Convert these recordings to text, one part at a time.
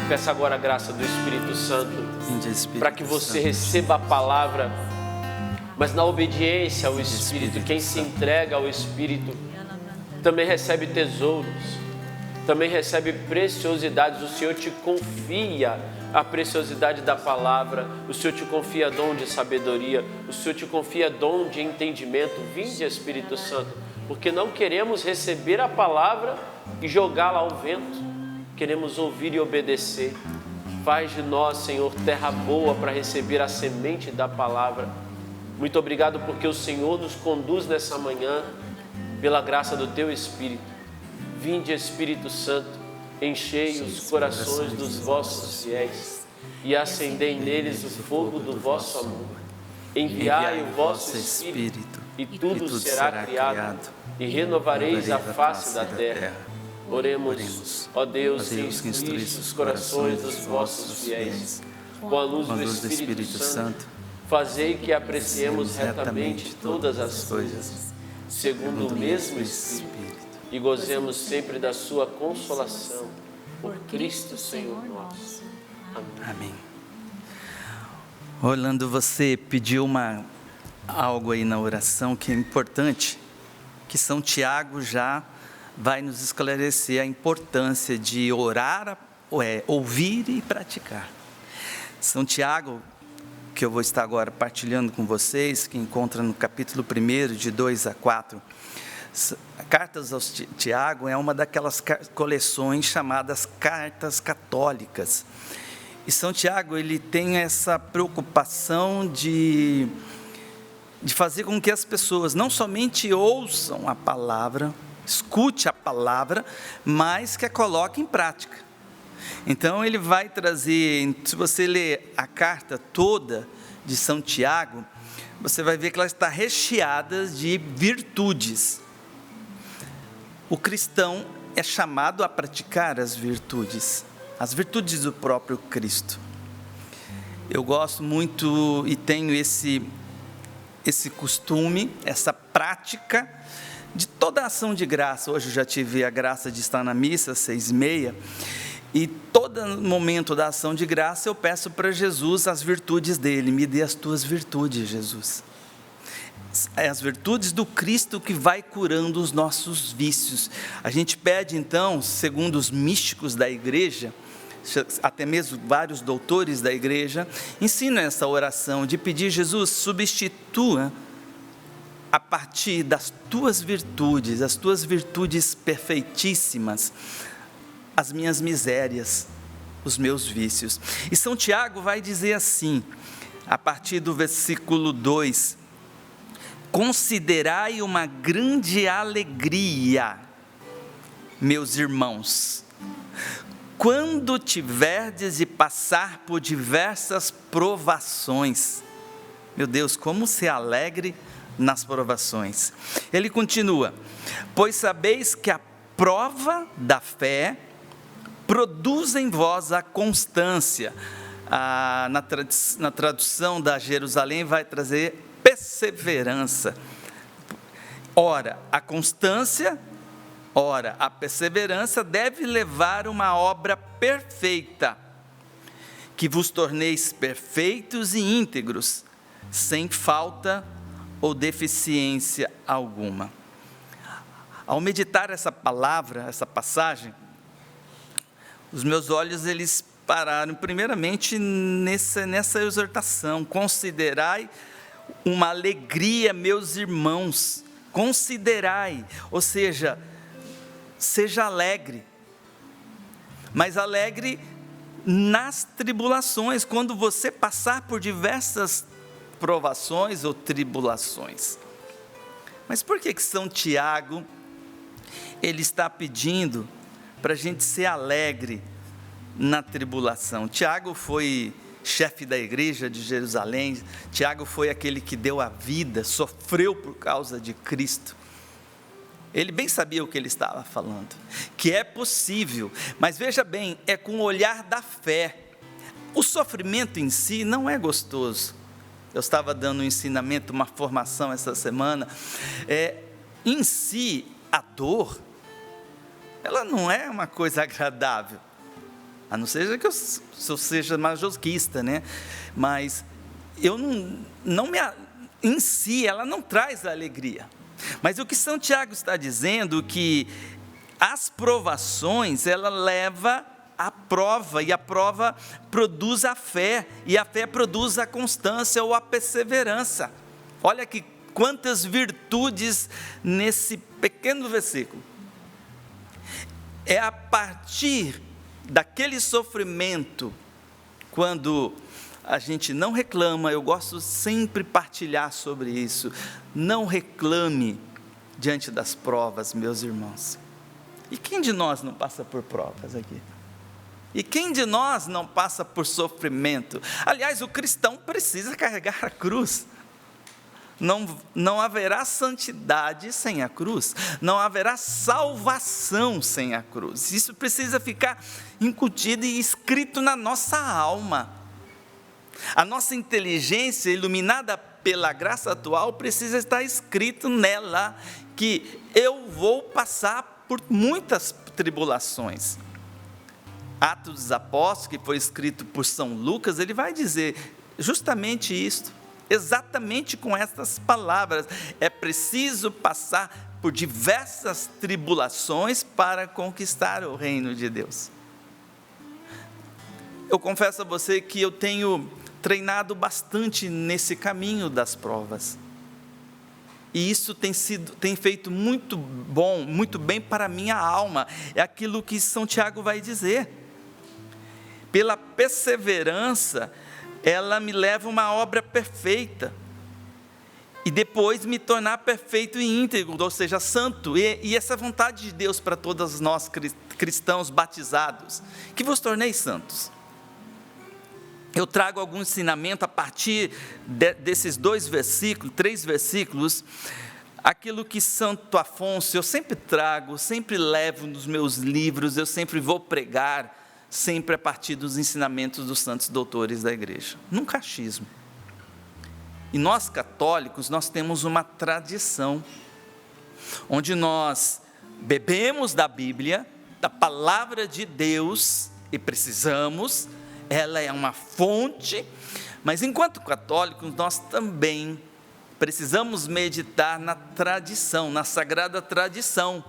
Peça agora a graça do Espírito Santo, Vinde, Espírito para que você Santo. receba a palavra, mas na obediência ao Espírito. Quem se entrega ao Espírito também recebe tesouros, também recebe preciosidades. O Senhor te confia a preciosidade da palavra, o Senhor te confia dom de sabedoria, o Senhor te confia dom de entendimento. Vinde, Espírito Santo, porque não queremos receber a palavra e jogá-la ao vento, queremos ouvir e obedecer. Faz de nós, Senhor, terra boa para receber a semente da palavra. Muito obrigado porque o Senhor nos conduz nessa manhã pela graça do Teu Espírito. Vinde, Espírito Santo, enchei os corações dos vossos fiéis e acendei neles o fogo do vosso amor. Enviai o vosso Espírito e tudo será criado e renovareis a face da terra. Oremos, ó Deus, que instruísse os corações dos vossos fiéis com a luz do Espírito Santo, fazei que apreciemos retamente todas as coisas, segundo o mesmo Espírito, e gozemos sempre da sua consolação. Por Cristo, Senhor nosso. Amém. Amém. Orlando, você pediu algo aí na oração que é importante, que São Tiago já vai nos esclarecer a importância de orar, ouvir e praticar. São Tiago, que eu vou estar agora partilhando com vocês, que encontra no capítulo 1, de 2 a 4. Cartas aos Tiago é uma daquelas coleções chamadas cartas católicas. E São Tiago, ele tem essa preocupação de fazer com que as pessoas não somente ouçam a palavra, escute a palavra, mas que a coloque em prática. Então ele vai trazer, se você ler a carta toda de São Tiago, você vai ver que ela está recheada de virtudes. O cristão é chamado a praticar as virtudes do próprio Cristo. Eu gosto muito e tenho esse costume, essa prática de toda a ação de graça. Hoje eu já tive a graça de estar na missa, 6h30, e todo momento da ação de graça eu peço para Jesus as virtudes dele. Me dê as tuas virtudes, Jesus. É as virtudes do Cristo que vai curando os nossos vícios. A gente pede então, segundo os místicos da igreja, até mesmo vários doutores da igreja, ensinam essa oração de pedir: Jesus, substitua a partir das tuas virtudes, as tuas virtudes perfeitíssimas, as minhas misérias, os meus vícios. E São Tiago vai dizer assim, a partir do versículo 2: considerai uma grande alegria, meus irmãos, quando tiverdes de passar por diversas provações. Meu Deus, como ser alegre nas provações. Ele continua: pois sabeis que a prova da fé produz em vós a constância. Na tradução da Jerusalém vai trazer perseverança. Ora, a constância, ora, a perseverança deve levar uma obra perfeita, que vos torneis perfeitos e íntegros, sem falta ou deficiência alguma. Ao meditar essa palavra, essa passagem, os meus olhos eles pararam primeiramente nessa exortação: considerai uma alegria, meus irmãos, considerai, ou seja, seja alegre, mas alegre nas tribulações, quando você passar por diversas provações ou tribulações. Mas por que São Tiago, ele está pedindo para a gente ser alegre na tribulação? Tiago foi chefe da igreja de Jerusalém. Tiago foi aquele que deu a vida, sofreu por causa de Cristo. Ele bem sabia o que ele estava falando, que é possível, mas veja bem, é com o olhar da fé. O sofrimento em si não é gostoso. Eu estava dando um ensinamento, uma formação essa semana. Em si, a dor, ela não é uma coisa agradável. A não ser que eu seja masoquista, né? Mas eu em si, ela não traz alegria. Mas o que São Tiago está dizendo, que as provações, ela leva à prova, e a prova produz a fé, e a fé produz a constância ou a perseverança. Olha que quantas virtudes nesse pequeno versículo. É a partir daquele sofrimento, quando a gente não reclama, eu gosto sempre de partilhar sobre isso, não reclame diante das provas, meus irmãos. E quem de nós não passa por provas aqui? E quem de nós não passa por sofrimento? Aliás, o cristão precisa carregar a cruz. Não haverá santidade sem a cruz, não haverá salvação sem a cruz. Isso precisa ficar incutido e escrito na nossa alma. A nossa inteligência, iluminada pela graça atual, precisa estar escrito nela, que eu vou passar por muitas tribulações. Atos dos Apóstolos, que foi escrito por São Lucas, ele vai dizer justamente isto. Exatamente com estas palavras, é preciso passar por diversas tribulações para conquistar o reino de Deus. Eu confesso a você que eu tenho treinado bastante nesse caminho das provas, e isso tem feito muito bem para a minha alma. É aquilo que São Tiago vai dizer, pela perseverança, ela me leva a uma obra perfeita, e depois me tornar perfeito e íntegro, ou seja, santo, e essa é a vontade de Deus para todos nós cristãos batizados, que vos torneis santos. Eu trago algum ensinamento a partir desses 3 versículos, aquilo que Santo Afonso, eu sempre trago, sempre levo nos meus livros, eu sempre vou pregar, sempre a partir dos ensinamentos dos santos doutores da igreja, num catecismo. E nós católicos, nós temos uma tradição, onde nós bebemos da Bíblia, da palavra de Deus, e precisamos, ela é uma fonte, mas enquanto católicos, nós também precisamos meditar na tradição, na sagrada tradição,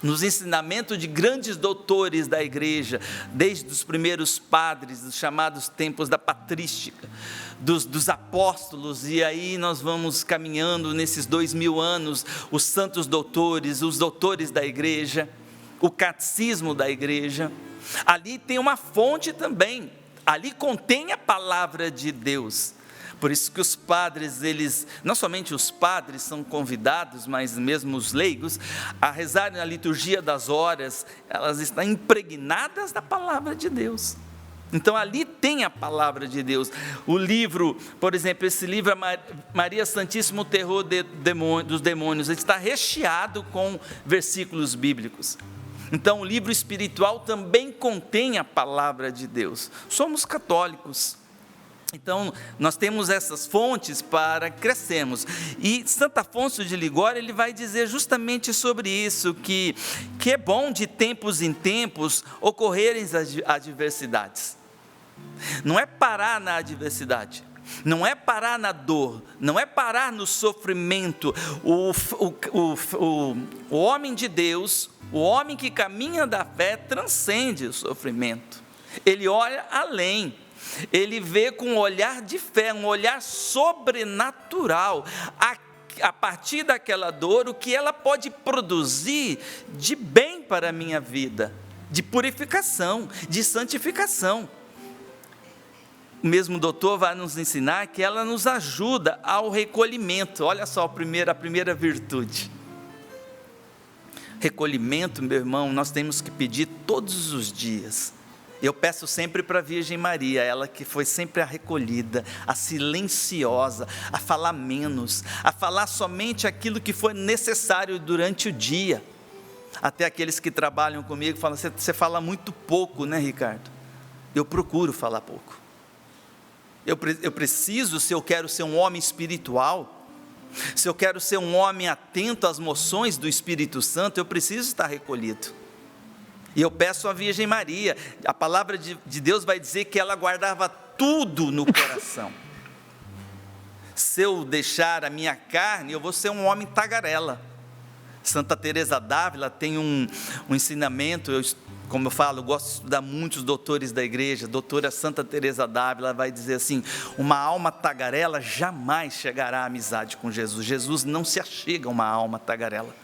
nos ensinamentos de grandes doutores da igreja, desde os primeiros padres, dos chamados tempos da patrística, dos apóstolos, e aí nós vamos caminhando nesses 2000 anos, os santos doutores, os doutores da igreja, o catecismo da igreja. Ali tem uma fonte também, ali contém a palavra de Deus. Por isso que os padres, não somente os padres são convidados, mas mesmo os leigos, a rezarem na liturgia das horas, elas estão impregnadas da palavra de Deus. Então ali tem a palavra de Deus. O livro, por exemplo, esse livro, Maria Santíssima, o terror dos demônios, ele está recheado com versículos bíblicos. Então o livro espiritual também contém a palavra de Deus. Somos católicos, então nós temos essas fontes para crescermos. E Santo Afonso de Ligório, ele vai dizer justamente sobre isso, que é bom de tempos em tempos ocorrerem as adversidades. Não é parar na adversidade, não é parar na dor, não é parar no sofrimento. O homem de Deus, o homem que caminha da fé, transcende o sofrimento. Ele olha além, ele vê com um olhar de fé, um olhar sobrenatural, a partir daquela dor, o que ela pode produzir de bem para a minha vida, de purificação, de santificação. O mesmo doutor vai nos ensinar que ela nos ajuda ao recolhimento. Olha só a primeira virtude. Recolhimento, meu irmão, nós temos que pedir todos os dias. Eu peço sempre para a Virgem Maria, ela que foi sempre a recolhida, a silenciosa, a falar menos, a falar somente aquilo que foi necessário durante o dia. Até aqueles que trabalham comigo falam, você fala muito pouco, né, Ricardo? Eu procuro falar pouco. Eu preciso, se eu quero ser um homem espiritual, se eu quero ser um homem atento às moções do Espírito Santo, eu preciso estar recolhido. E eu peço à Virgem Maria, a palavra de Deus vai dizer que ela guardava tudo no coração. Se eu deixar a minha carne, eu vou ser um homem tagarela. Santa Teresa d'Ávila tem um ensinamento, como eu falo, eu gosto de estudar muitos doutores da igreja. Doutora Santa Teresa d'Ávila vai dizer assim: uma alma tagarela jamais chegará à amizade com Jesus. Jesus não se achega a uma alma tagarela.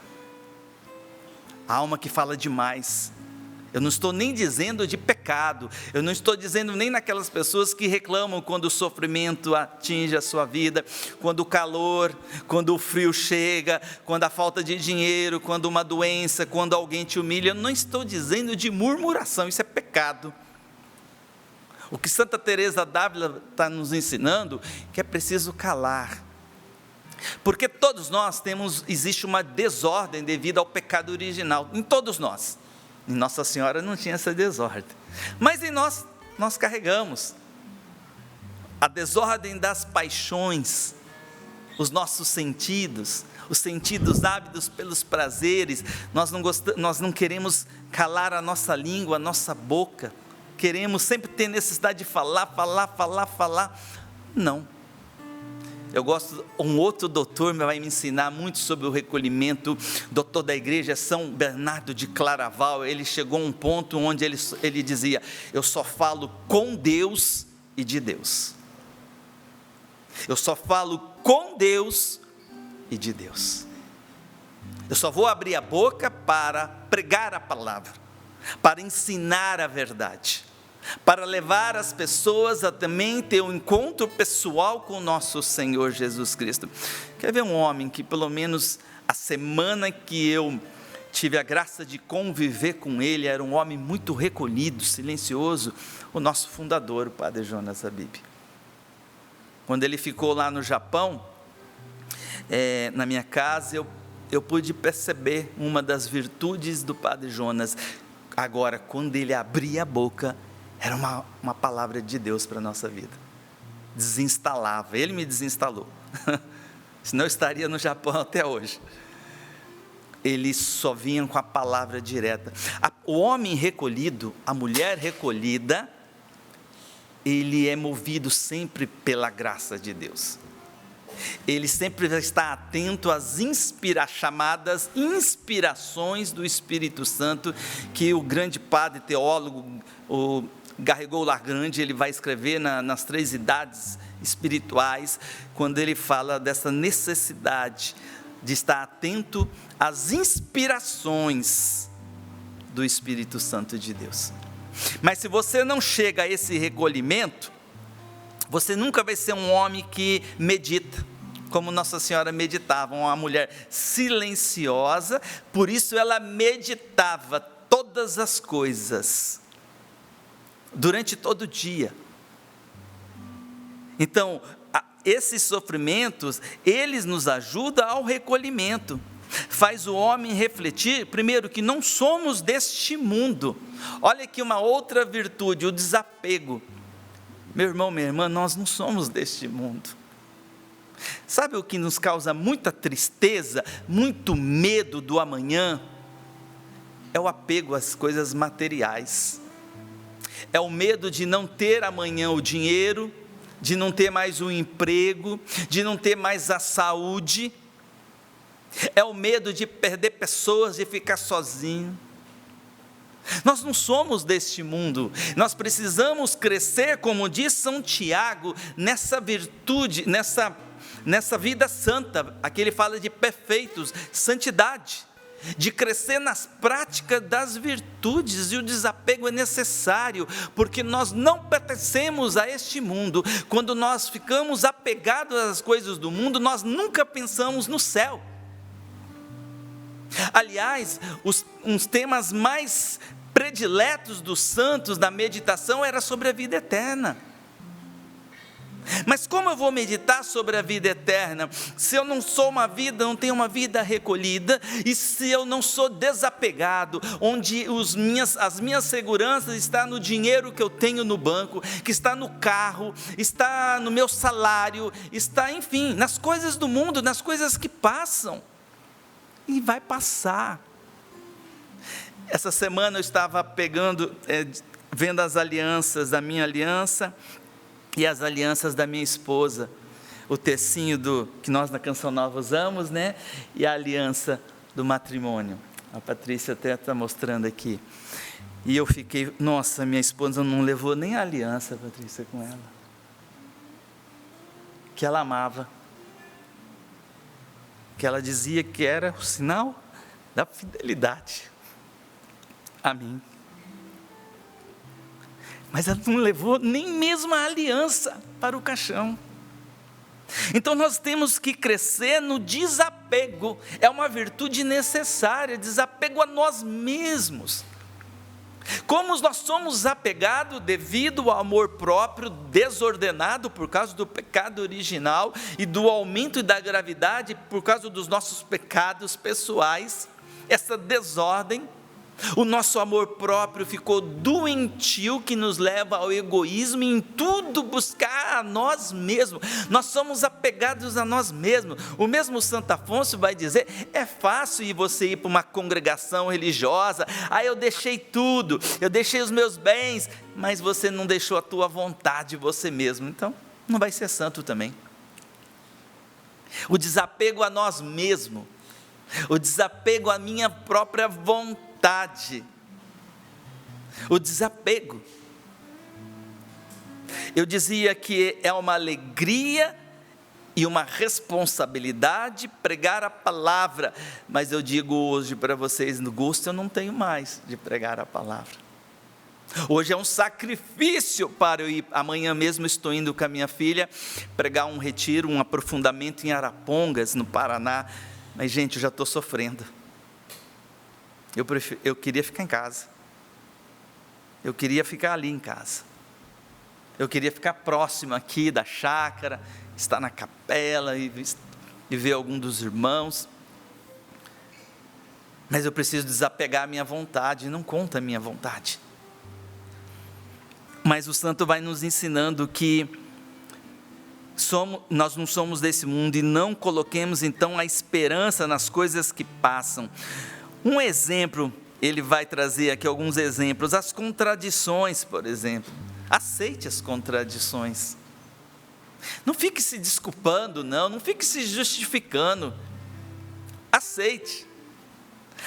A alma que fala demais. Eu não estou nem dizendo de pecado, eu não estou dizendo nem naquelas pessoas que reclamam quando o sofrimento atinge a sua vida, quando o calor, quando o frio chega, quando a falta de dinheiro, quando uma doença, quando alguém te humilha. Eu não estou dizendo de murmuração, isso é pecado. O que Santa Teresa d'Ávila está nos ensinando, que é preciso calar. Porque todos nós existe uma desordem devido ao pecado original, em todos nós. Em Nossa Senhora não tinha essa desordem, mas em nós carregamos a desordem das paixões, os nossos sentidos, os sentidos ávidos pelos prazeres. Nós não queremos calar a nossa língua, a nossa boca, queremos sempre ter necessidade de falar. Não. Eu gosto, um outro doutor vai me ensinar muito sobre o recolhimento, doutor da igreja, São Bernardo de Claraval. Ele chegou a um ponto onde ele dizia: eu só falo com Deus e de Deus. Eu só falo com Deus e de Deus. Eu só vou abrir a boca para pregar a palavra, para ensinar a verdade, para levar as pessoas a também ter um encontro pessoal com o nosso Senhor Jesus Cristo. Quer ver um homem que, pelo menos a semana que eu tive a graça de conviver com ele, era um homem muito recolhido, silencioso, o nosso fundador, o Padre Jonas Habib. Quando ele ficou lá no Japão, na minha casa, eu pude perceber uma das virtudes do Padre Jonas. Agora, quando ele abria a boca, era uma palavra de Deus para a nossa vida. Desinstalava, ele me desinstalou. Senão eu estaria no Japão até hoje. Ele só vinha com a palavra direta. O homem recolhido, a mulher recolhida, ele é movido sempre pela graça de Deus. Ele sempre está atento às chamadas inspirações do Espírito Santo, que o grande padre teólogo, o Garrigou Lagrange, ele vai escrever nas 3 idades espirituais, quando ele fala dessa necessidade de estar atento às inspirações do Espírito Santo de Deus. Mas se você não chega a esse recolhimento, você nunca vai ser um homem que medita, como Nossa Senhora meditava, uma mulher silenciosa, por isso ela meditava todas as coisas, durante todo o dia. Então, esses sofrimentos, eles nos ajudam ao recolhimento, faz o homem refletir, primeiro, que não somos deste mundo. Olha aqui uma outra virtude, o desapego. Meu irmão, minha irmã, nós não somos deste mundo. Sabe o que nos causa muita tristeza, muito medo do amanhã? É o apego às coisas materiais. É o medo de não ter amanhã o dinheiro, de não ter mais o emprego, de não ter mais a saúde. É o medo de perder pessoas, de ficar sozinho. Nós não somos deste mundo, nós precisamos crescer, como diz São Tiago, nessa virtude, nessa vida santa. Aqui ele fala de perfeitos, santidade, de crescer nas práticas das virtudes, e o desapego é necessário, porque nós não pertencemos a este mundo. Quando nós ficamos apegados às coisas do mundo, nós nunca pensamos no céu. Aliás, uns temas mais prediletos dos santos da meditação era sobre a vida eterna. Mas como eu vou meditar sobre a vida eterna, se eu não tenho uma vida recolhida, e se eu não sou desapegado, onde as minhas seguranças estão no dinheiro que eu tenho no banco, que está no carro, está no meu salário, está, enfim, nas coisas do mundo, nas coisas que passam, e vai passar. Essa semana eu estava vendo as alianças, a minha aliança e as alianças da minha esposa, o tecinho que nós na Canção Nova usamos, né? E a aliança do matrimônio. A Patrícia até está mostrando aqui. E eu fiquei, nossa, minha esposa não levou nem a aliança, Patrícia, com ela. Que ela amava. Que ela dizia que era o sinal da fidelidade a mim. Mas ela não levou nem mesmo a aliança para o caixão. Então nós temos que crescer no desapego. É uma virtude necessária, desapego a nós mesmos. Como nós somos apegados devido ao amor próprio desordenado por causa do pecado original e do aumento e da gravidade por causa dos nossos pecados pessoais, essa desordem, o nosso amor próprio ficou doentio, que nos leva ao egoísmo e em tudo buscar a nós mesmos. Nós somos apegados a nós mesmos. O mesmo Santo Afonso vai dizer: é fácil você ir para uma congregação religiosa, eu deixei tudo, eu deixei os meus bens, mas você não deixou a tua vontade, você mesmo, então não vai ser santo também. O desapego a nós mesmos, o desapego à minha própria vontade, o desapego. Eu dizia que é uma alegria e uma responsabilidade pregar a palavra, mas eu digo hoje para vocês, no gosto eu não tenho mais de pregar a palavra. Hoje é um sacrifício para eu ir. Amanhã mesmo estou indo com a minha filha pregar um retiro, um aprofundamento em Arapongas, no Paraná, mas gente, eu já estou sofrendo. Eu queria ficar em casa. Eu queria ficar ali em casa. Eu queria ficar próximo aqui da chácara, estar na capela e ver algum dos irmãos. Mas eu preciso desapegar a minha vontade, não conta a minha vontade. Mas o santo vai nos ensinando que nós não somos desse mundo e não coloquemos então a esperança nas coisas que passam. Um exemplo, ele vai trazer aqui alguns exemplos, as contradições, por exemplo. Aceite as contradições. Não fique se desculpando, não fique se justificando. Aceite.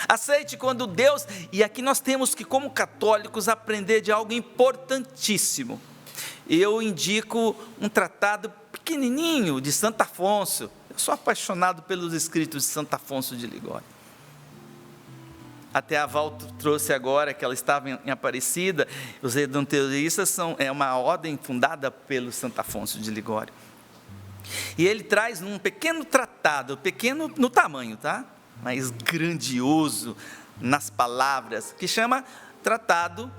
Aceite quando Deus, e aqui nós temos que, como católicos, aprender de algo importantíssimo. Eu indico um tratado pequenininho de Santo Afonso. Eu sou apaixonado pelos escritos de Santo Afonso de Ligório. Até a Val trouxe agora que ela estava em Aparecida. Os redemptoristas é uma ordem fundada pelo Santo Afonso de Ligório. E ele traz um pequeno tratado, pequeno no tamanho, tá? Mas grandioso nas palavras, que chama Tratado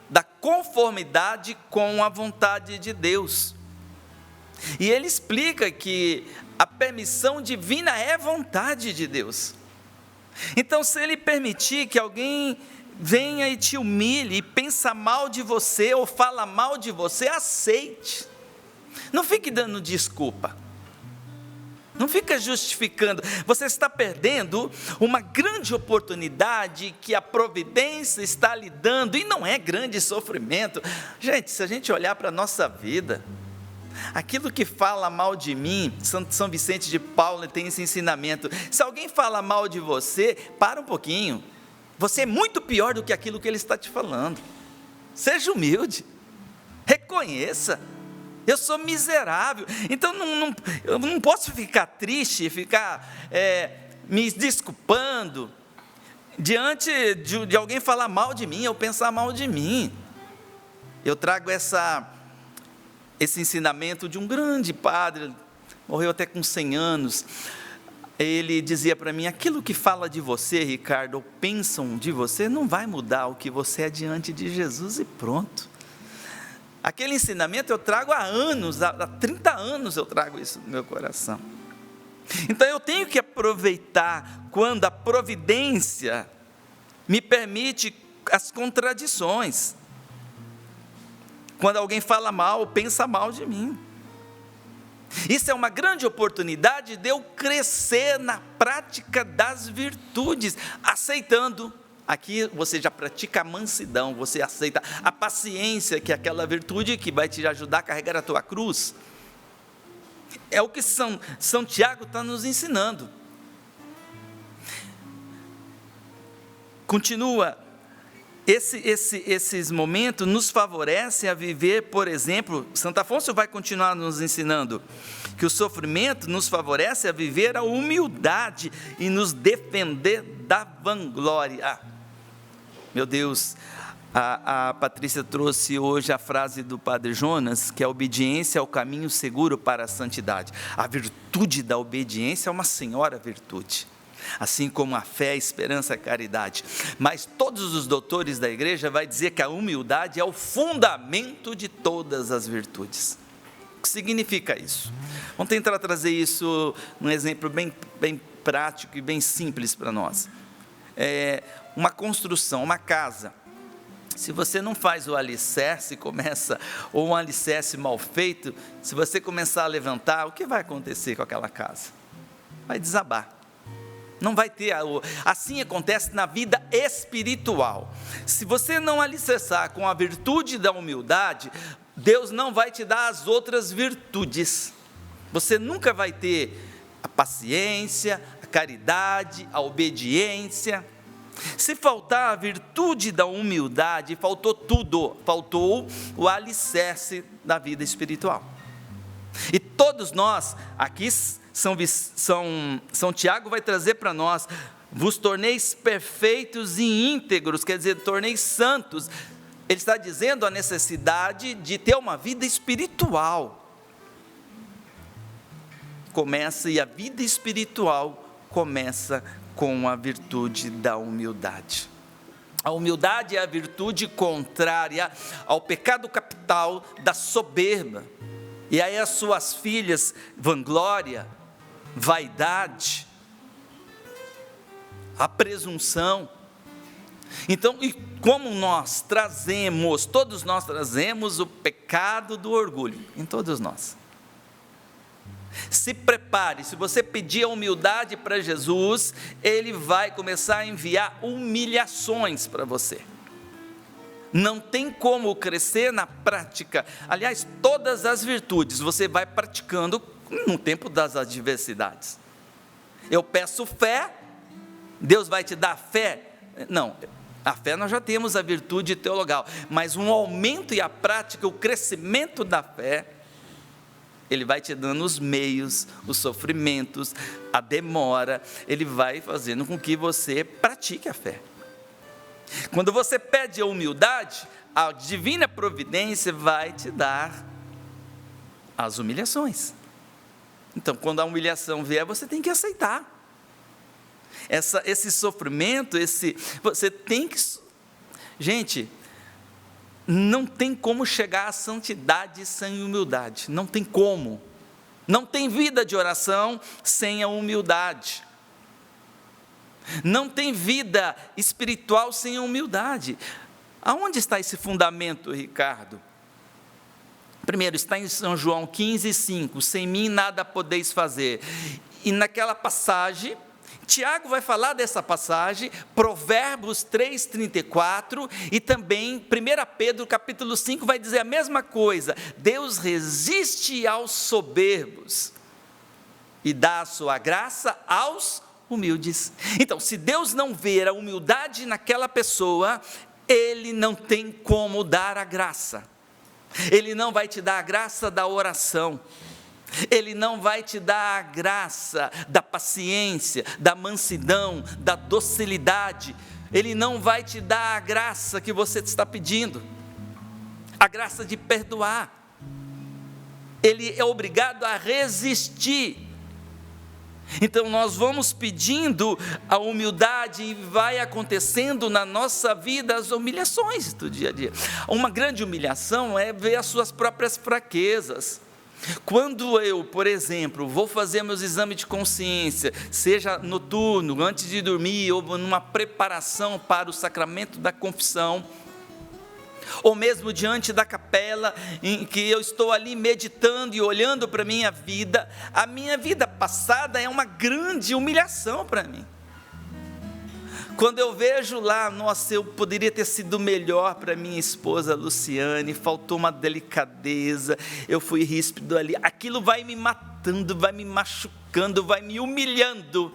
da Conformidade com a Vontade de Deus. E ele explica que a permissão divina é vontade de Deus. Então, se ele permitir que alguém venha e te humilhe, e pensa mal de você, ou fala mal de você, aceite. Não fique dando desculpa. Não fica justificando. Você está perdendo uma grande oportunidade que a providência está lhe dando, e não é grande sofrimento. Gente, se a gente olhar para a nossa vida, aquilo que fala mal de mim, São Vicente de Paulo tem esse ensinamento: se alguém fala mal de você, para um pouquinho, você é muito pior do que aquilo que ele está te falando. Seja humilde, reconheça, eu sou miserável, então eu não posso ficar triste, ficar me desculpando, diante de alguém falar mal de mim, ou pensar mal de mim. Eu trago esse ensinamento de um grande padre, morreu até com 100 anos, ele dizia para mim: aquilo que fala de você, Ricardo, ou pensam de você, não vai mudar o que você é diante de Jesus, e pronto. Aquele ensinamento eu trago há anos, há 30 anos eu trago isso no meu coração. Então eu tenho que aproveitar quando a providência me permite as contradições. Quando alguém fala mal, pensa mal de mim. Isso é uma grande oportunidade de eu crescer na prática das virtudes, aceitando Aqui você já pratica a mansidão, você aceita a paciência, que é aquela virtude que vai te ajudar a carregar a tua cruz. É o que São Tiago está nos ensinando. Continua, esses momentos nos favorecem a viver, por exemplo, Santo Afonso vai continuar nos ensinando, que o sofrimento nos favorece a viver a humildade e nos defender da vanglória. Meu Deus, a Patrícia trouxe hoje a frase do Padre Jonas, que a obediência é o caminho seguro para a santidade. A virtude da obediência é uma senhora virtude, assim como a fé, a esperança, a caridade. Mas todos os doutores da igreja vão dizer que a humildade é o fundamento de todas as virtudes. O que significa isso? Vamos tentar trazer isso num exemplo bem prático e bem simples para nós. Uma construção, uma casa. Se você não faz o alicerce, ou um alicerce mal feito, se você começar a levantar, o que vai acontecer com aquela casa? Vai desabar. Não vai ter, assim acontece na vida espiritual. Se você não alicerçar com a virtude da humildade, Deus não vai te dar as outras virtudes. Você nunca vai ter a paciência, a caridade, a obediência. Se faltar a virtude da humildade, faltou tudo, faltou o alicerce da vida espiritual. E todos nós, aqui São Tiago vai trazer para nós, vos torneis perfeitos e íntegros, quer dizer, torneis santos. Ele está dizendo a necessidade de ter uma vida espiritual. E a vida espiritual começa com a virtude da humildade. A humildade é a virtude contrária ao pecado capital da soberba. E aí as suas filhas, vanglória, vaidade, a presunção. Então, e como todos nós trazemos o pecado do orgulho, em todos nós. Se prepare, se você pedir a humildade para Jesus, Ele vai começar a enviar humilhações para você. Não tem como crescer na prática. Aliás, todas as virtudes você vai praticando no tempo das adversidades. Eu peço fé, Deus vai te dar fé? Não, a fé nós já temos a virtude teologal, mas um aumento e a prática, o crescimento da fé, Ele vai te dando os meios, os sofrimentos, a demora, Ele vai fazendo com que você pratique a fé. Quando você pede a humildade, a divina providência vai te dar as humilhações. Então, quando a humilhação vier, você tem que aceitar. Esse sofrimento, você tem que... Gente, não tem como chegar à santidade sem humildade. Não tem como. Não tem vida de oração sem a humildade. Não tem vida espiritual sem a humildade. Aonde está esse fundamento, Ricardo? Primeiro, está em São João 15:5, sem mim nada podeis fazer. E naquela passagem, Tiago vai falar dessa passagem, Provérbios 3:34, e também 1 Pedro capítulo 5 vai dizer a mesma coisa, Deus resiste aos soberbos, e dá a sua graça aos humildes. Então, se Deus não ver a humildade naquela pessoa, Ele não tem como dar a graça. Ele não vai te dar a graça da oração. Ele não vai te dar a graça da paciência, da mansidão, da docilidade. Ele não vai te dar a graça que você está pedindo. A graça de perdoar. Ele é obrigado a resistir. Então nós vamos pedindo a humildade e vai acontecendo na nossa vida as humilhações do dia a dia. Uma grande humilhação é ver as suas próprias fraquezas. Quando eu, por exemplo, vou fazer meus exames de consciência, seja noturno, antes de dormir, ou numa preparação para o sacramento da confissão, ou mesmo diante da capela, em que eu estou ali meditando e olhando para a minha vida passada é uma grande humilhação para mim. Quando eu vejo lá, nossa, eu poderia ter sido melhor para minha esposa Luciane, faltou uma delicadeza, eu fui ríspido ali, aquilo vai me matando, vai me machucando, vai me humilhando.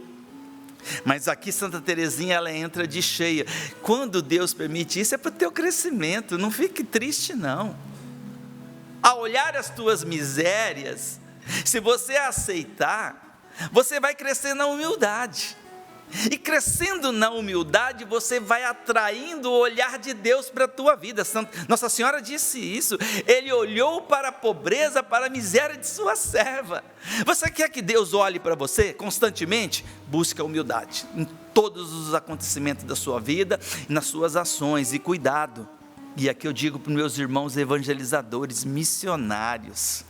Mas aqui Santa Teresinha, ela entra de cheia. Quando Deus permite isso, é para o teu crescimento, não fique triste não. Ao olhar as tuas misérias, se você aceitar, você vai crescer na humildade. E crescendo na humildade, você vai atraindo o olhar de Deus para a tua vida. Nossa Senhora disse isso, Ele olhou para a pobreza, para a miséria de sua serva. Você quer que Deus olhe para você constantemente? Busque a humildade em todos os acontecimentos da sua vida, nas suas ações, e cuidado. E aqui eu digo para os meus irmãos evangelizadores, missionários,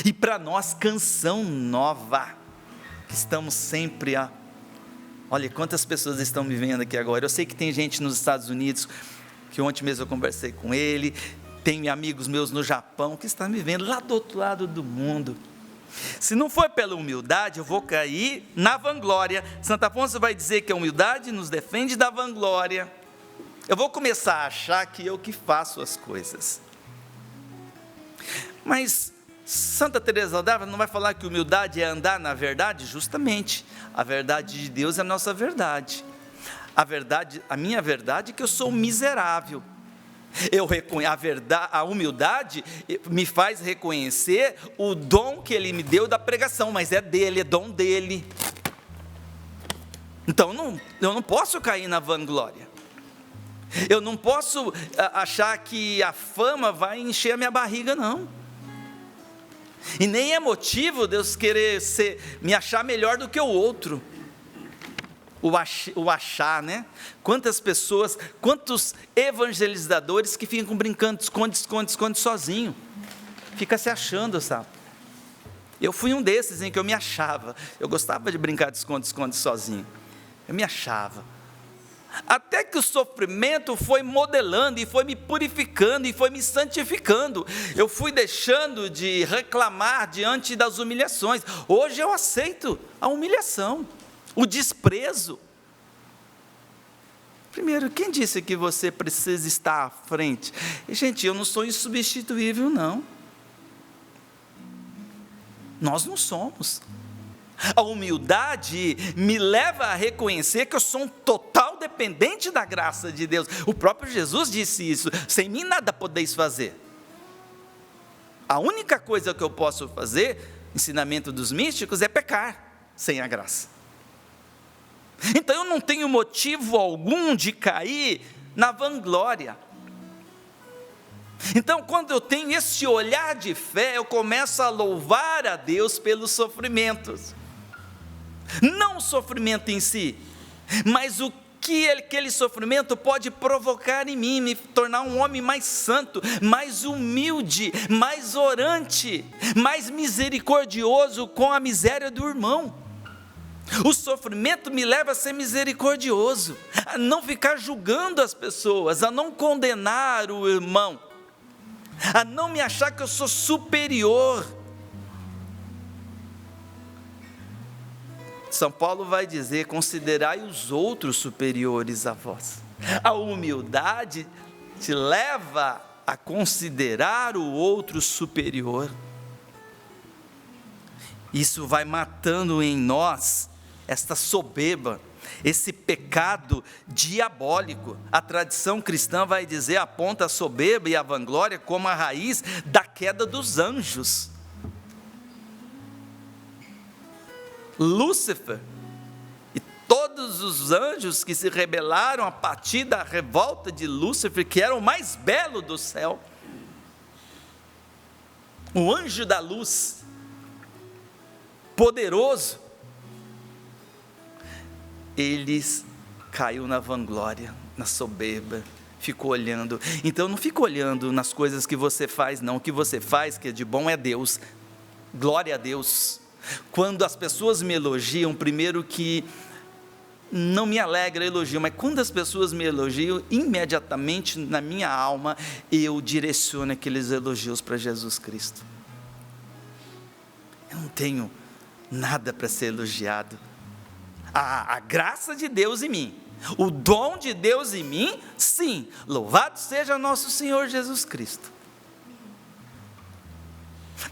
e para nós Canção Nova, que estamos sempre olha, quantas pessoas estão me vendo aqui agora. Eu sei que tem gente nos Estados Unidos, que ontem mesmo eu conversei com ele, tem amigos meus no Japão, que estão me vendo lá do outro lado do mundo. Se não for pela humildade, eu vou cair na vanglória. Santo Afonso vai dizer que a humildade nos defende da vanglória. Eu vou começar a achar que eu que faço as coisas. Mas Santa Teresa d'Ávila não vai falar que humildade é andar na verdade? Justamente, a verdade de Deus é a nossa verdade. A minha verdade é que eu sou miserável. Eu reconheço a humildade me faz reconhecer o dom que Ele me deu da pregação, mas é dele, é dom dele. Então eu não posso cair na vanglória. Eu não posso achar que a fama vai encher a minha barriga, não. E nem é motivo Deus querer me achar melhor do que o outro. O achar, né? Quantas pessoas, quantos evangelizadores que ficam brincando, esconde sozinho. Fica se achando, sabe? Eu fui um desses em que eu me achava. Eu gostava de brincar de esconde sozinho. Eu me achava. Até que o sofrimento foi modelando, e foi me purificando, e foi me santificando. Eu fui deixando de reclamar diante das humilhações. Hoje eu aceito a humilhação, o desprezo. Primeiro, quem disse que você precisa estar à frente? E, gente, eu não sou insubstituível, não. Nós não somos. A humildade me leva a reconhecer que eu sou um total dependente da graça de Deus. O próprio Jesus disse isso: sem mim nada podeis fazer. A única coisa que eu posso fazer, ensinamento dos místicos, é pecar sem a graça. Então eu não tenho motivo algum de cair na vanglória. Então, quando eu tenho esse olhar de fé, eu começo a louvar a Deus pelos sofrimentos. Não o sofrimento em si, mas o que aquele sofrimento pode provocar em mim, me tornar um homem mais santo, mais humilde, mais orante, mais misericordioso com a miséria do irmão. O sofrimento me leva a ser misericordioso, a não ficar julgando as pessoas, a não condenar o irmão, a não me achar que eu sou superior. São Paulo vai dizer: considerai os outros superiores a vós. A humildade te leva a considerar o outro superior. Isso vai matando em nós esta soberba, esse pecado diabólico. A tradição cristã vai dizer, aponta a soberba e a vanglória como a raiz da queda dos anjos. Lúcifer e todos os anjos que se rebelaram a partir da revolta de Lúcifer, que era o mais belo do céu, o anjo da luz, poderoso, eles caiu na vanglória, na soberba, ficou olhando. Então não fica olhando nas coisas que você faz, não. O que você faz, que é de bom, é Deus. Glória a Deus. Quando as pessoas me elogiam, primeiro que não me alegra elogio, mas quando as pessoas me elogiam, imediatamente na minha alma eu direciono aqueles elogios para Jesus Cristo. Eu não tenho nada para ser elogiado. A graça de Deus em mim, o dom de Deus em mim, sim. Louvado seja nosso Senhor Jesus Cristo.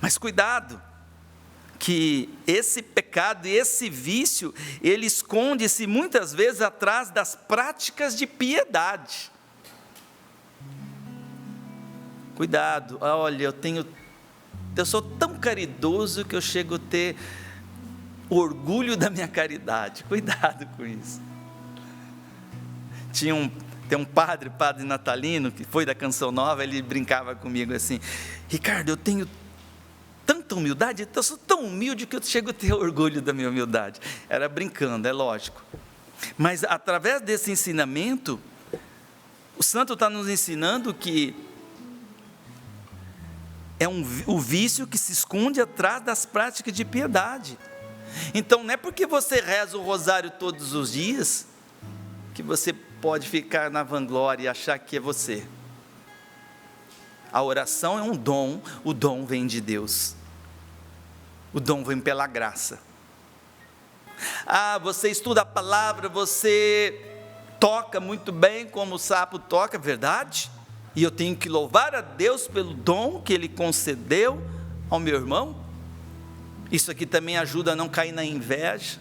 Mas cuidado, que esse pecado e esse vício, ele esconde-se muitas vezes atrás das práticas de piedade. Cuidado, olha, eu sou tão caridoso que eu chego a ter orgulho da minha caridade. Cuidado com isso. Tem um padre natalino, que foi da Canção Nova, ele brincava comigo assim: Ricardo, eu tenho tanta humildade, eu sou tão humilde que eu chego a ter orgulho da minha humildade. Era brincando, é lógico. Mas através desse ensinamento, o santo está nos ensinando que o vício que se esconde atrás das práticas de piedade. Então não é porque você reza o rosário todos os dias que você pode ficar na vanglória e achar que é você. A oração é um dom, o dom vem de Deus. O dom vem pela graça. Você estuda a palavra, você toca muito bem como o sapo toca, verdade? E eu tenho que louvar a Deus pelo dom que Ele concedeu ao meu irmão. Isso aqui também ajuda a não cair na inveja,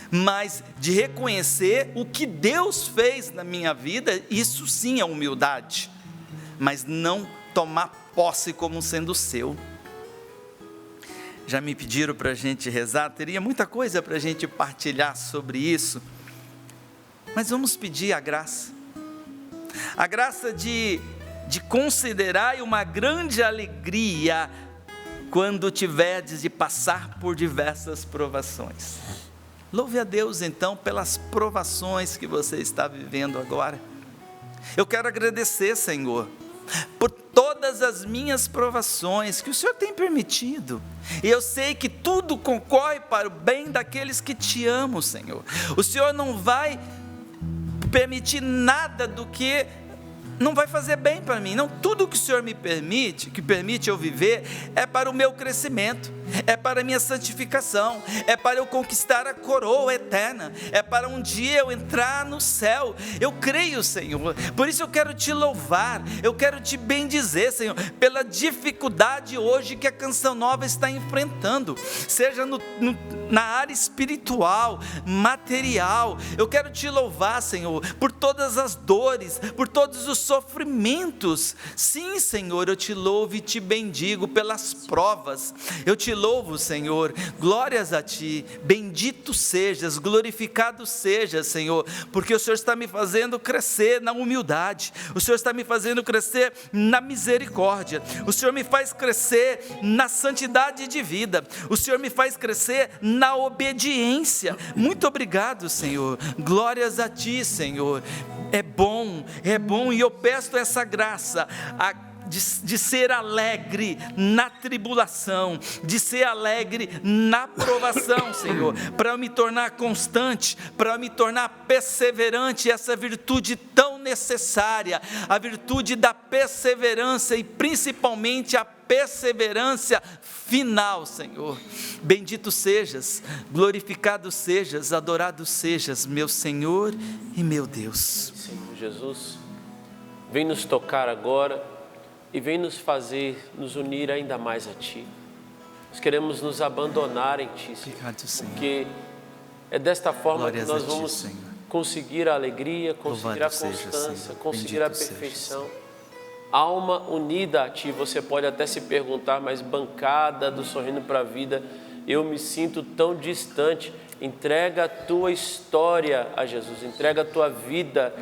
mas de reconhecer o que Deus fez na minha vida. Isso sim é humildade, mas não tomar posse como sendo seu. Já me pediram para a gente rezar, teria muita coisa para a gente partilhar sobre isso, mas vamos pedir a graça de considerar uma grande alegria quando tiverdes de passar por diversas provações. Louve a Deus então pelas provações que você está vivendo agora. Eu quero agradecer, Senhor, por todas as minhas provações que o Senhor tem permitido, e eu sei que tudo concorre para o bem daqueles que te amam, Senhor. O Senhor não vai permitir nada do que não vai fazer bem para mim. Não, tudo que o Senhor me permite, que permite eu viver, é para o meu crescimento, é para a minha santificação, é para eu conquistar a coroa eterna, é para um dia eu entrar no céu. Eu creio, Senhor, por isso eu quero te louvar, eu quero te bendizer, Senhor, pela dificuldade hoje que a Canção Nova está enfrentando, seja na área espiritual, material. Eu quero te louvar, Senhor, por todas as dores, por todos os sofrimentos. Sim, Senhor, eu te louvo e te bendigo pelas provas. Eu te louvo, Senhor, glórias a ti, bendito sejas, glorificado sejas, Senhor, porque o Senhor está me fazendo crescer na humildade, o Senhor está me fazendo crescer na misericórdia, o Senhor me faz crescer na santidade de vida, o Senhor me faz crescer na obediência. Muito obrigado, Senhor, glórias a ti, Senhor. É bom, e eu peço essa graça de ser alegre na tribulação, de ser alegre na provação, Senhor, para eu me tornar constante, para eu me tornar perseverante, essa virtude tão necessária, a virtude da perseverança e principalmente a perseverança final, Senhor. Bendito sejas, glorificado sejas, adorado sejas, meu Senhor e meu Deus. Senhor Jesus, vem nos tocar agora e vem nos fazer nos unir ainda mais a Ti. Nós queremos nos abandonar em Ti, Senhor. Obrigado, Senhor. Porque é desta forma Glórias que nós a Ti, vamos Senhor. Conseguir a alegria, conseguir a constância, conseguir a perfeição. Alma unida a Ti. Você pode até se perguntar, mas bancada do Sorrindo para a Vida, eu me sinto tão distante. Entrega a tua história a Jesus, entrega a tua vida,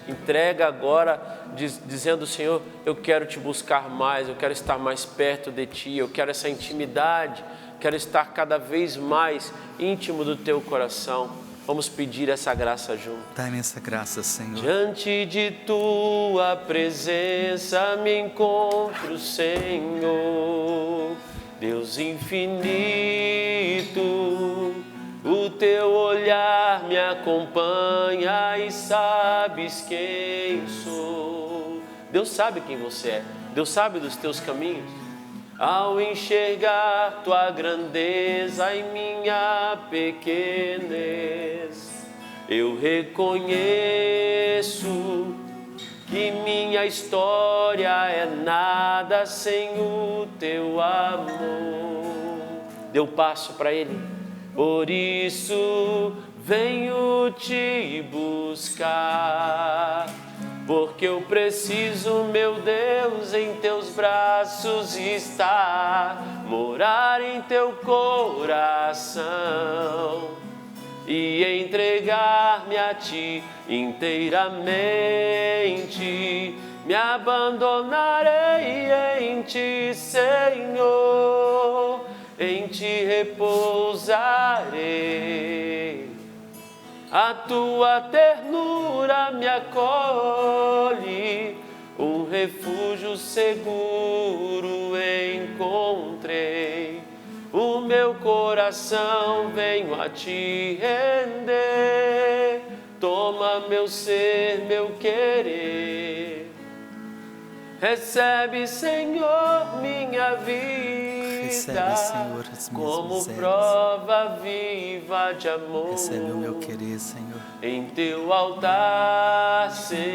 entrega agora, dizendo: Senhor, eu quero te buscar mais, eu quero estar mais perto de Ti, eu quero essa intimidade, quero estar cada vez mais íntimo do Teu coração. Vamos pedir essa graça junto. Dá-me essa graça, Senhor. Diante de Tua presença me encontro, Senhor, Deus infinito, o Teu olhar me acompanha e sabes quem sou. Deus sabe quem você é, Deus sabe dos teus caminhos. Ao enxergar tua grandeza em minha pequenez, eu reconheço que minha história é nada sem o teu amor. Deu passo para ele. Por isso venho te buscar, porque eu preciso, meu Deus, em teus braços estar, morar em teu coração e entregar-me a ti inteiramente. Me abandonarei em ti, Senhor, em ti repousarei. A tua ternura me acolhe, um refúgio seguro encontrei. O meu coração venho a te render. Toma meu ser, meu querer. Recebe, Senhor, minha vida. Recebe, Senhor, as minhas como misérias. prova viva de amor. Recebe o meu querer, Senhor. Em teu altar, Senhor.